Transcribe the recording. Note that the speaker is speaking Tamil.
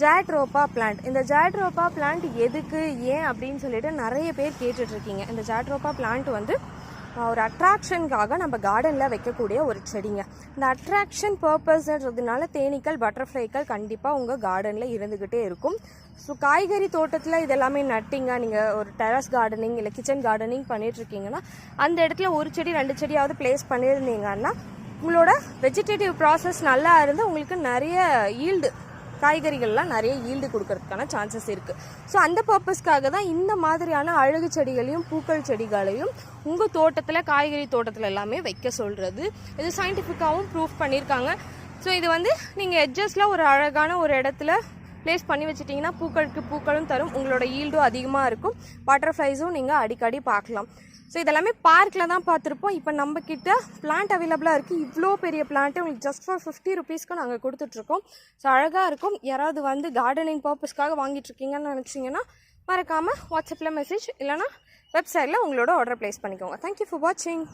ஜாட்ரோபா பிளான்ட். இந்த ஜாட்ரோபா பிளான்ட் எதுக்கு, ஏன் அப்படின்னு சொல்லிட்டு நிறைய பேர் கேட்டுட்ருக்கீங்க. இந்த ஜாட்ரோபா பிளான்ட் வந்து ஒரு அட்ராக்ஷனுக்காக நம்ம கார்டனில் வைக்கக்கூடிய ஒரு செடிங்க. இந்த அட்ராக்ஷன் பர்பஸ்ன்றதுனால தேனீக்கள், பட்டர்ஃப்ளைக்கள் கண்டிப்பாக உங்கள் கார்டனில் இருந்துக்கிட்டே இருக்கும். ஸோ காய்கறி தோட்டத்தில் இதெல்லாமே நட்டிங்க, நீங்கள் ஒரு டெரஸ் கார்டனிங் இல்லை கிச்சன் கார்டனிங் பண்ணிகிட்ருக்கீங்கன்னா அந்த இடத்துல ஒரு செடி 2 செடியாவது பிளேஸ் பண்ணியிருந்தீங்கன்னா உங்களோட வெஜிடேட்டிவ் ப்ராசஸ் நல்லா இருந்து உங்களுக்கு நிறைய ஈல்டு, காய்கறிகள்லாம் நிறைய ஈல்டு கொடுக்கறதுக்கான சான்சஸ் இருக்குது. ஸோ அந்த பர்பஸ்க்காக தான் இந்த மாதிரியான அழகு செடிகளையும் பூக்கள் செடிகளையும் உங்கள் தோட்டத்தில், காய்கறி தோட்டத்தில் எல்லாமே வைக்க சொல்கிறது. இது சயின்டிஃபிக்காகவும் ப்ரூஃப் பண்ணியிருக்காங்க. ஸோ இது வந்து நீங்கள் எட்ஜஸில் ஒரு அழகான ஒரு இடத்துல ப்ளேஸ் பண்ணி வச்சுட்டிங்கன்னா பூக்களுக்கு பூக்களும் தரும், உங்களோட ஈல்டும் அதிகமாக இருக்கும், பட்டர்ஃப்ளைஸும் நீங்கள் அடிக்கடி பார்க்கலாம். ஸோ இதெல்லாமே பார்க்கில் தான் பார்த்துருப்போம். இப்போ நம்மக்கிட்ட பிளான்ட் அவைலபிளாக இருக்குது. இவ்வளோ பெரிய பிளான்ட்டு உங்களுக்கு ஜஸ்ட் ஃபார் 50 ருபீஸ்க்கு நாங்கள் கொடுத்துட்ருக்கோம். ஸோ அழகாக இருக்கும். யாராவது வந்து கார்டனிங் பர்பஸ்க்காக வாங்கிட்டுருக்கீங்கன்னு நினச்சிங்கன்னா மறக்காமல் வாட்ஸ்அப்பில் மெசேஜ் இல்லைனா வெப்சைட்டில் உங்களோட ஆர்டர் ப்ளேஸ் பண்ணிக்கோங்க. தேங்க்யூ ஃபார் வாட்சிங்.